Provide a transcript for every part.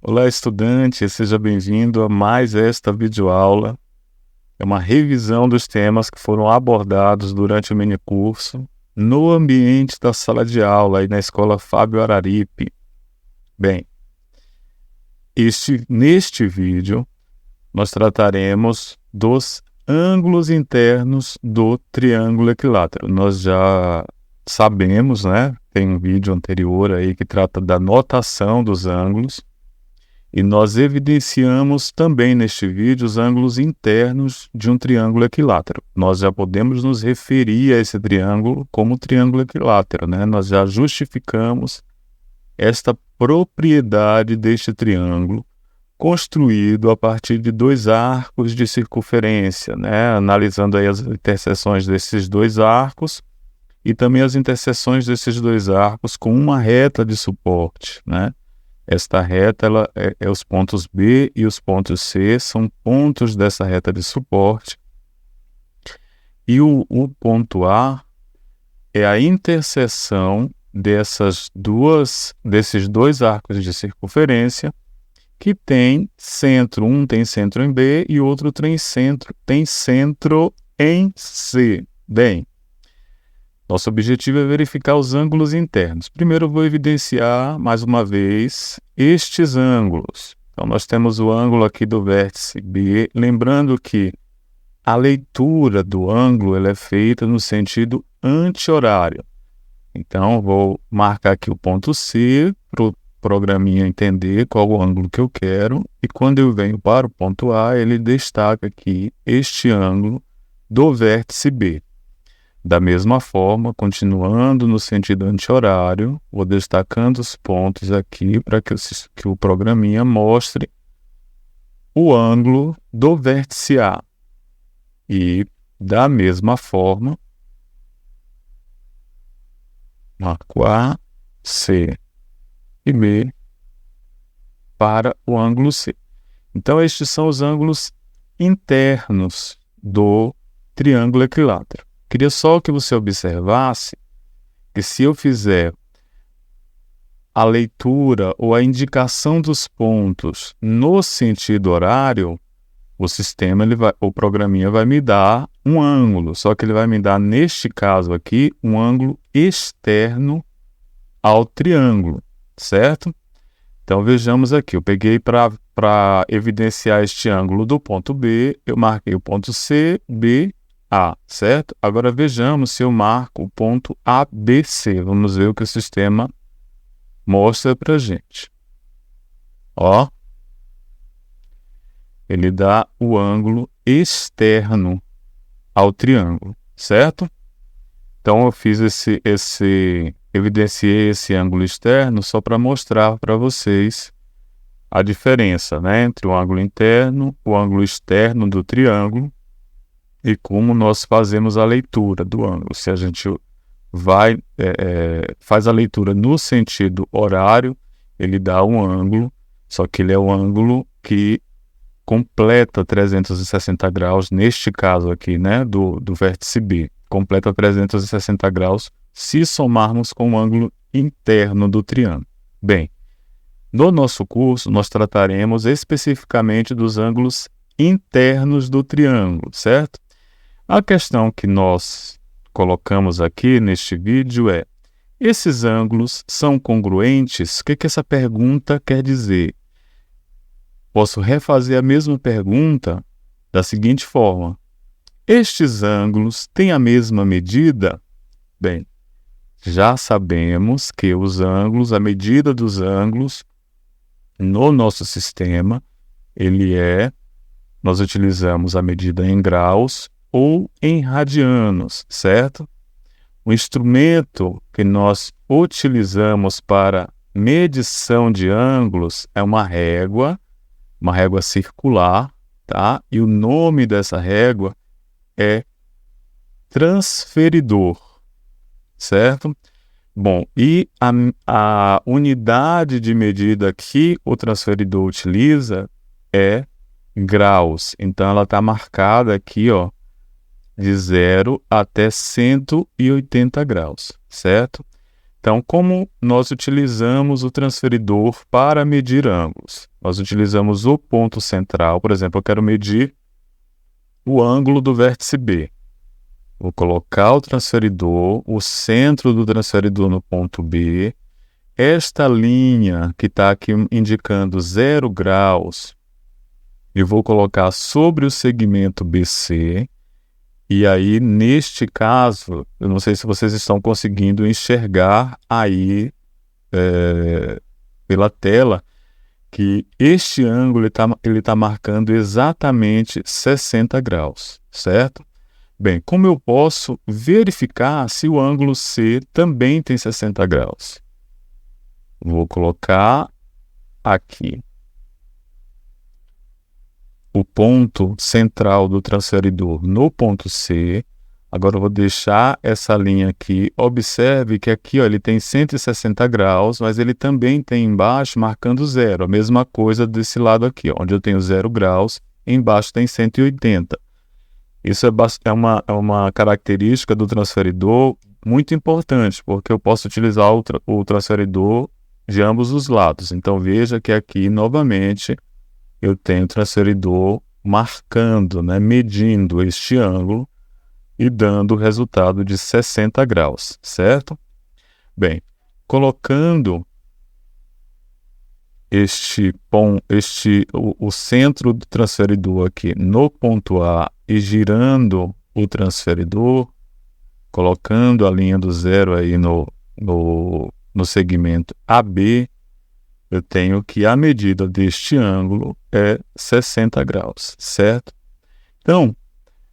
Olá, estudante, seja bem-vindo a mais esta videoaula. É uma revisão dos temas que foram abordados durante o minicurso no ambiente da sala de aula aí na Escola Fábio Araripe. Bem, neste vídeo nós trataremos dos ângulos internos do triângulo equilátero. Nós já sabemos, né? Tem um vídeo anterior aí que trata da notação dos ângulos. E nós evidenciamos também neste vídeo os ângulos internos de um triângulo equilátero. Nós já podemos nos referir a esse triângulo como triângulo equilátero, né? Nós já justificamos esta propriedade deste triângulo construído a partir de dois arcos de circunferência, né? Analisando aí as interseções desses dois arcos e também as interseções desses dois arcos com uma reta de suporte, né? Esta reta ela é os pontos B e os pontos C, são pontos dessa reta de suporte. E o ponto A é a interseção desses dois arcos de circunferência que tem centro. Um tem centro em B e o outro tem centro em C. Bem, nosso objetivo é verificar os ângulos internos. Primeiro eu vou evidenciar, mais uma vez, estes ângulos. Então, nós temos o ângulo aqui do vértice B. Lembrando que a leitura do ângulo ela é feita no sentido anti-horário. Então, vou marcar aqui o ponto C para o programinha entender qual o ângulo que eu quero. E quando eu venho para o ponto A, ele destaca aqui este ângulo do vértice B. Da mesma forma, continuando no sentido anti-horário, vou destacando os pontos aqui para que o programinha mostre o ângulo do vértice A. E, da mesma forma, marco A, C e B para o ângulo C. Então, estes são os ângulos internos do triângulo equilátero. Queria só que você observasse que se eu fizer a leitura ou a indicação dos pontos no sentido horário, o programinha vai me dar um ângulo, só que ele vai me dar, neste caso aqui, um ângulo externo ao triângulo, certo? Então vejamos aqui, eu peguei para evidenciar este ângulo do ponto B, eu marquei o ponto C, B, A, certo? Agora vejamos se eu marco o ponto ABC. Vamos ver o que o sistema mostra para a gente. Ó, ele dá o ângulo externo ao triângulo, certo? Então eu fiz evidenciei esse ângulo externo só para mostrar para vocês a diferença, né, entre o ângulo interno, o ângulo externo do triângulo, e como nós fazemos a leitura do ângulo. Se a gente faz a leitura no sentido horário, ele dá um ângulo, só que ele é o ângulo que completa 360 graus, neste caso aqui, né, do vértice B. Completa 360 graus se somarmos com o ângulo interno do triângulo. Bem, no nosso curso nós trataremos especificamente dos ângulos internos do triângulo, certo? A questão que nós colocamos aqui neste vídeo é: esses ângulos são congruentes? O que essa pergunta quer dizer? Posso refazer a mesma pergunta da seguinte forma: estes ângulos têm a mesma medida? Bem, já sabemos que os ângulos, a medida dos ângulos no nosso sistema, nós utilizamos a medida em graus ou em radianos, certo? O instrumento que nós utilizamos para medição de ângulos é uma régua circular, tá? E o nome dessa régua é transferidor, certo? Bom, e a unidade de medida que o transferidor utiliza é graus. Então, ela está marcada aqui, ó, de 0 até 180 graus, certo? Então, como nós utilizamos o transferidor para medir ângulos? nós utilizamos o ponto central. Por exemplo, eu quero medir o ângulo do vértice B. Vou colocar o transferidor, o centro do transferidor no ponto B. Esta linha que está aqui indicando 0 graus, eu vou colocar sobre o segmento BC. E aí, neste caso, eu não sei se vocês estão conseguindo enxergar aí pela tela que este ângulo ele tá marcando exatamente 60 graus, certo? Bem, como eu posso verificar se o ângulo C também tem 60 graus? Vou colocar aqui o ponto central do transferidor no ponto C. Agora eu vou deixar essa linha aqui. Observe que aqui, ó, ele tem 160 graus, mas ele também tem embaixo marcando 0. A mesma coisa desse lado aqui, ó, onde eu tenho 0 graus, embaixo tem 180. Isso é uma característica do transferidor muito importante, porque eu posso utilizar o transferidor de ambos os lados. Então veja que aqui, novamente, eu tenho o transferidor marcando, né, medindo este ângulo e dando o resultado de 60 graus, certo? Bem, colocando o centro do transferidor aqui no ponto A e girando o transferidor, colocando a linha do 0 aí no segmento AB, eu tenho que a medida deste ângulo é 60 graus, certo? Então,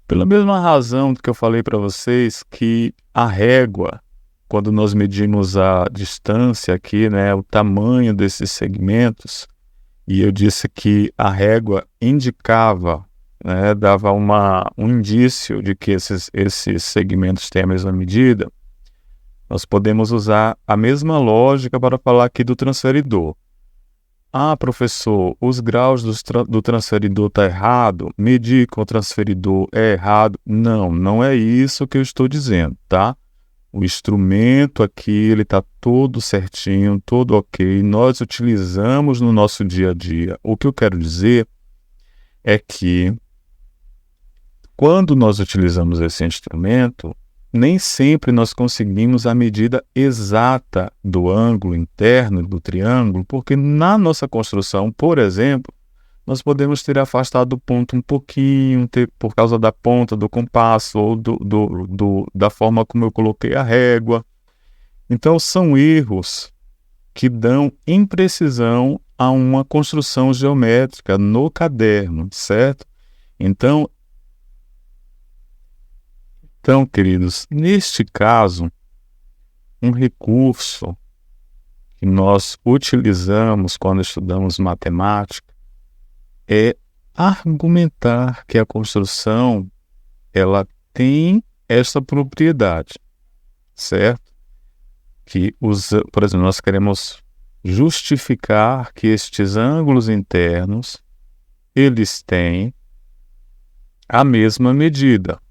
pela mesma razão que eu falei para vocês que a régua, quando nós medimos a distância aqui, né, o tamanho desses segmentos, e eu disse que a régua indicava, né, dava um indício de que esses segmentos têm a mesma medida, nós podemos usar a mesma lógica para falar aqui do transferidor. Ah, professor, os graus do transferidor está errado? Medir com o transferidor é errado? Não, não é isso que eu estou dizendo, tá? O instrumento aqui, ele está todo certinho, todo ok. Nós utilizamos no nosso dia a dia. O que eu quero dizer é que quando nós utilizamos esse instrumento, nem sempre nós conseguimos a medida exata do ângulo interno do triângulo, porque na nossa construção, por exemplo, nós podemos ter afastado o ponto um pouquinho por causa da ponta do compasso ou da forma como eu coloquei a régua. Então, são erros que dão imprecisão a uma construção geométrica no caderno, certo? Então, queridos, neste caso, um recurso que nós utilizamos quando estudamos matemática é argumentar que a construção ela tem essa propriedade, certo? Que por exemplo, nós queremos justificar que estes ângulos internos eles têm a mesma medida.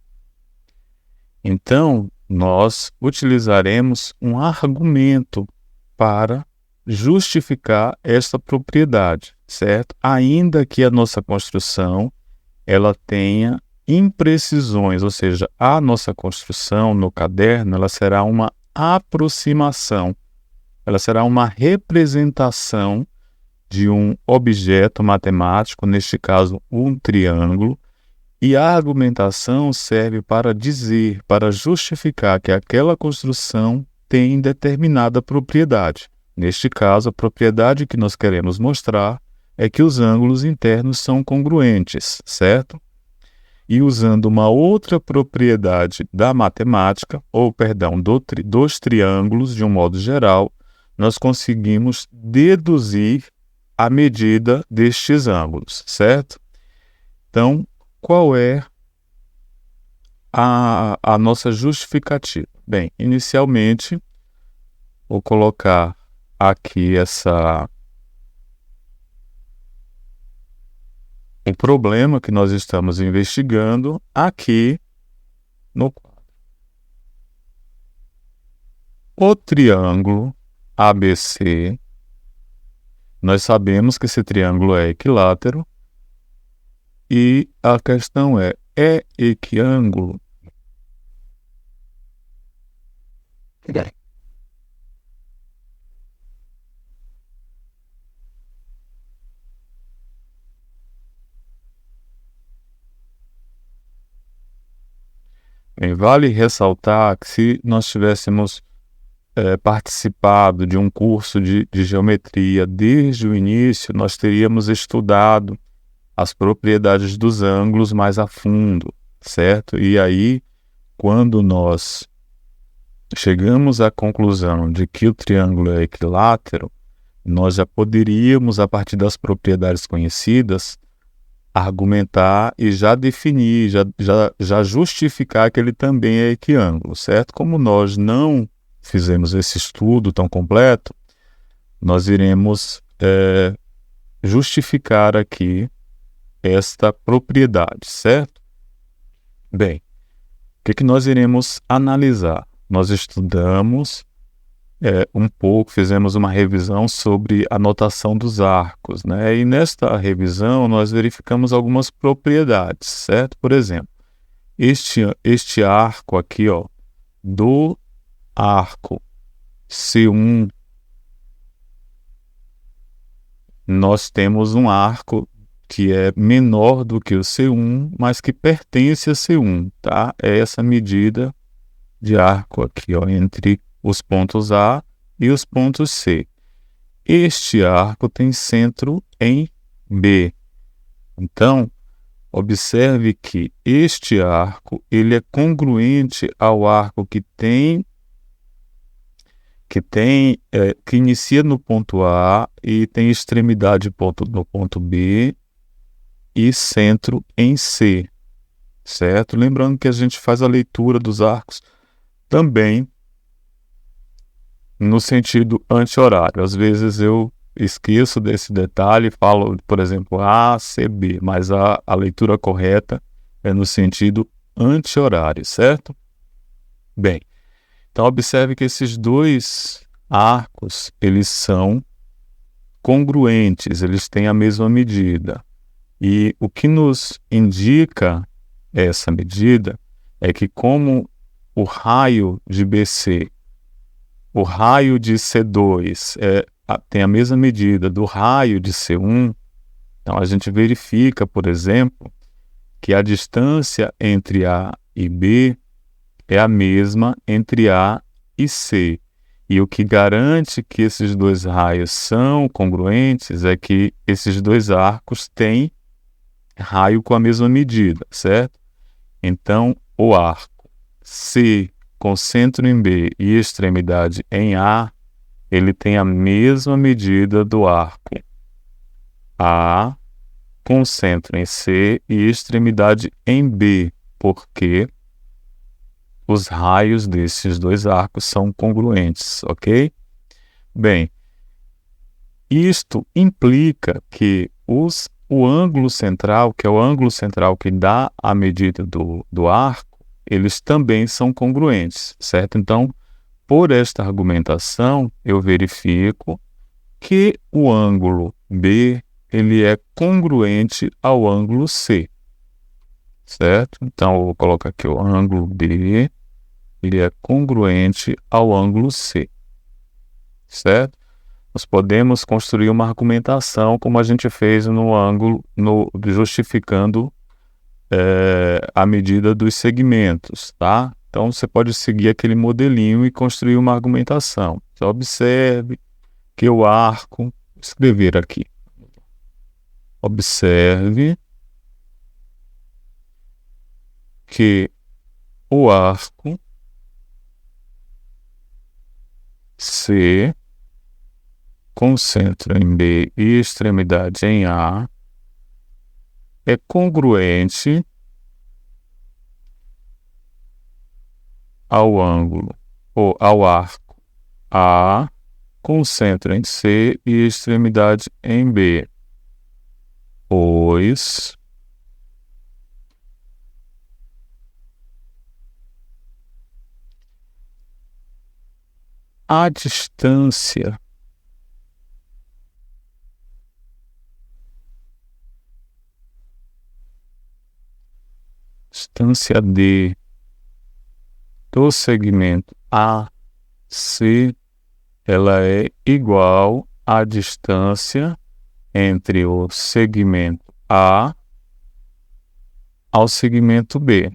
Então, nós utilizaremos um argumento para justificar esta propriedade, certo? Ainda que a nossa construção ela tenha imprecisões, ou seja, a nossa construção no caderno ela será uma aproximação, ela será uma representação de um objeto matemático, neste caso um triângulo, e a argumentação serve para dizer, para justificar que aquela construção tem determinada propriedade. Neste caso, a propriedade que nós queremos mostrar é que os ângulos internos são congruentes, certo? E usando uma outra propriedade da matemática, ou perdão, dos triângulos de um modo geral, nós conseguimos deduzir a medida destes ângulos, certo? Então, qual é a nossa justificativa? Bem, inicialmente, vou colocar aqui o problema que nós estamos investigando aqui no quadro. O triângulo ABC Nós sabemos que esse triângulo é equilátero e a questão é equiângulo? Bem, vale ressaltar que se nós tivéssemos participado de um curso de geometria desde o início, nós teríamos estudado as propriedades dos ângulos mais a fundo, certo? E aí, quando nós chegamos à conclusão de que o triângulo é equilátero, nós já poderíamos, a partir das propriedades conhecidas, argumentar e já definir, já justificar que ele também é equiângulo, certo? Como nós não fizemos esse estudo tão completo, nós iremos justificar aqui esta propriedade, certo? Bem, o que nós iremos analisar? Nós estudamos um pouco, fizemos uma revisão sobre a notação dos arcos, né? E nesta revisão nós verificamos algumas propriedades, certo? Por exemplo, este arco aqui, ó, do arco C1, nós temos um arco que é menor do que o C1, mas que pertence a C1, tá? É essa medida de arco aqui, ó, entre os pontos A e os pontos C. Este arco tem centro em B. Então, observe que este arco ele é congruente ao arco que inicia no ponto A e tem extremidade no ponto B e centro em C, certo? Lembrando que a gente faz a leitura dos arcos também no sentido anti-horário. Às vezes eu esqueço desse detalhe e falo, por exemplo, A, C, B, mas a leitura correta é no sentido anti-horário, certo? Bem, então observe que esses dois arcos, eles são congruentes, eles têm a mesma medida. E o que nos indica essa medida é que como o raio de BC, o raio de C2 tem a mesma medida do raio de C1, então a gente verifica, por exemplo, que a distância entre A e B é a mesma entre A e C. E o que garante que esses dois raios são congruentes é que esses dois arcos têm raio com a mesma medida, certo? Então, o arco C com centro em B e extremidade em A, ele tem a mesma medida do arco A com centro em C e extremidade em B, porque os raios desses dois arcos são congruentes, ok? Bem, isto implica que o ângulo central, que é o ângulo central que dá a medida do arco, eles também são congruentes, certo? Então, por esta argumentação, eu verifico que o ângulo B ele é congruente ao ângulo C, certo? Então, eu vou colocar aqui o ângulo B, ele é congruente ao ângulo C, certo? Nós podemos construir uma argumentação como a gente fez no ângulo, justificando a medida dos segmentos, tá? Então, você pode seguir aquele modelinho e construir uma argumentação. Então, observe que o arco, vou escrever aqui, observe que o arco C com centro em B e extremidade em A é congruente ao ângulo ou ao arco A com centro em C e extremidade em B, pois a distância distância D do segmento AC, ela é igual à distância entre o segmento A ao segmento B.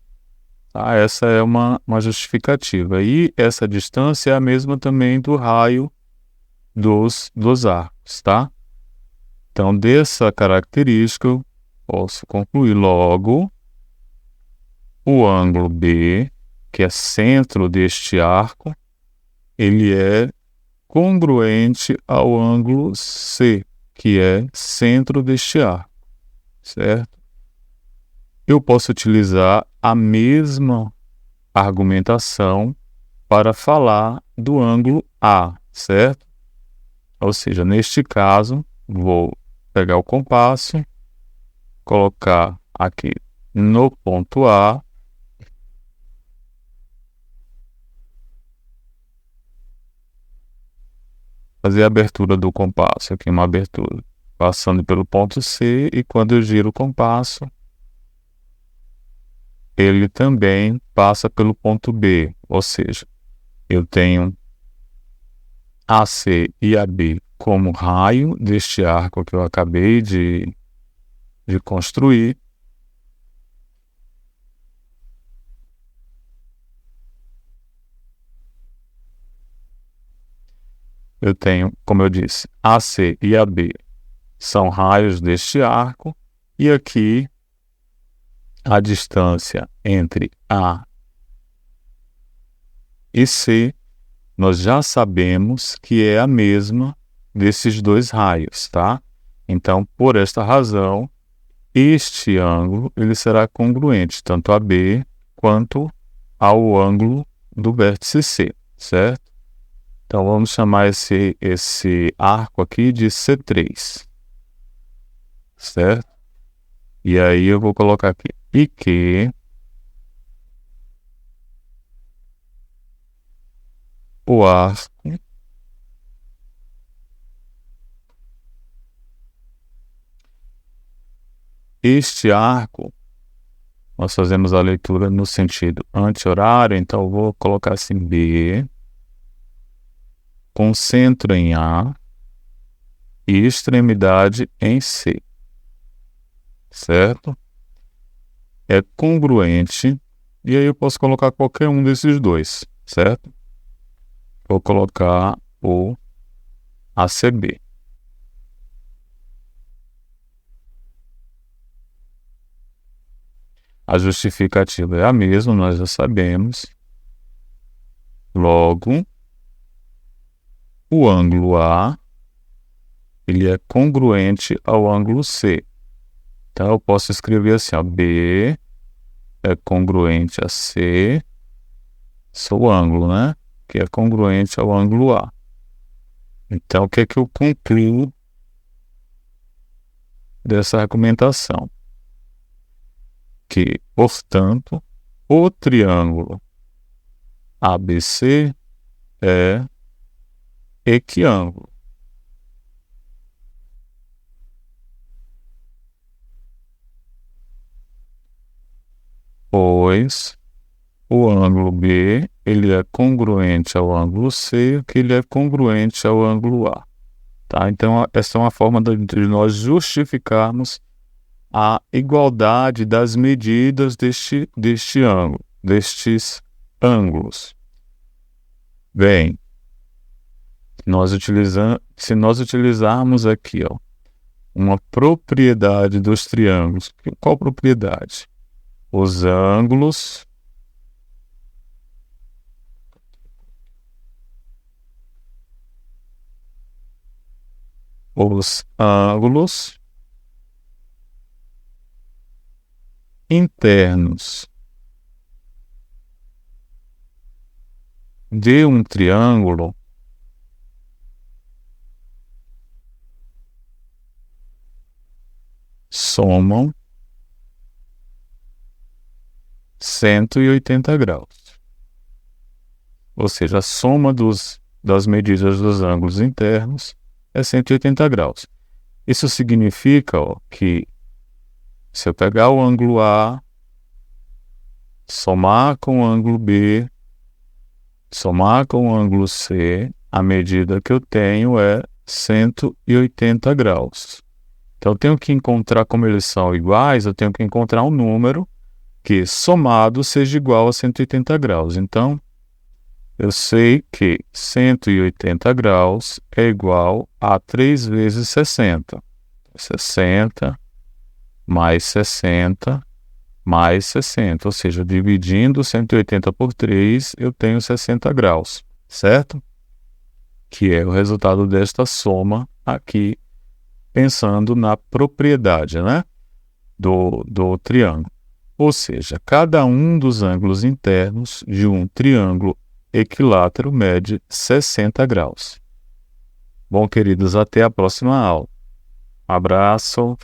Tá? Essa é uma justificativa. E essa distância é a mesma também do raio dos arcos, tá? Então, dessa característica, eu posso concluir logo o ângulo B, que é centro deste arco, ele é congruente ao ângulo C, que é centro deste arco, certo? Eu posso utilizar a mesma argumentação para falar do ângulo A, certo? Ou seja, neste caso, vou pegar o compasso, colocar aqui no ponto A, fazer a abertura do compasso, aqui uma abertura, passando pelo ponto C, e quando eu giro o compasso, ele também passa pelo ponto B, ou seja, eu tenho AC e AB como raio deste arco que eu acabei de construir. Eu tenho, como eu disse, AC e AB são raios deste arco, e aqui a distância entre A e C, nós já sabemos que é a mesma desses dois raios, tá? Então, por esta razão, este ângulo ele será congruente tanto a B quanto ao ângulo do vértice C, certo? Então, vamos chamar esse arco aqui de C3, certo? E aí eu vou colocar aqui e que o arco este arco, nós fazemos a leitura no sentido anti-horário, então eu vou colocar assim B, com centro em A e extremidade em C, certo? É congruente, e aí eu posso colocar qualquer um desses dois, certo? Vou colocar o ACB. A justificativa é a mesma, nós já sabemos. Logo, o ângulo A, ele é congruente ao ângulo C. Então, eu posso escrever assim, ó, B é congruente a C, o ângulo, né? Que é congruente ao ângulo A. Então, o que é que eu concluo dessa argumentação? Que, portanto, o triângulo ABC é equiângulo. Pois o ângulo B ele é congruente ao ângulo C, que ele é congruente ao ângulo A. Tá? Então, essa é uma forma de nós justificarmos a igualdade das medidas deste ângulo, destes ângulos. Bem, se nós utilizarmos aqui, ó, uma propriedade dos triângulos, qual propriedade? Os ângulos internos de um triângulo somam 180 graus. Ou seja, a soma das medidas dos ângulos internos é 180 graus. Isso significa, ó, que se eu pegar o ângulo A somar com o ângulo B, somar com o ângulo C, a medida que eu tenho é 180 graus. Então, eu tenho que encontrar, como eles são iguais, eu tenho que encontrar um número que, somado, seja igual a 180 graus. Então, eu sei que 180 graus é igual a 3 vezes 60. 60 mais 60 mais 60. Ou seja, dividindo 180 por 3, eu tenho 60 graus, certo? Que é o resultado desta soma aqui, pensando na propriedade, né, do triângulo. Ou seja, cada um dos ângulos internos de um triângulo equilátero mede 60 graus. Bom, queridos, até a próxima aula. Abraço.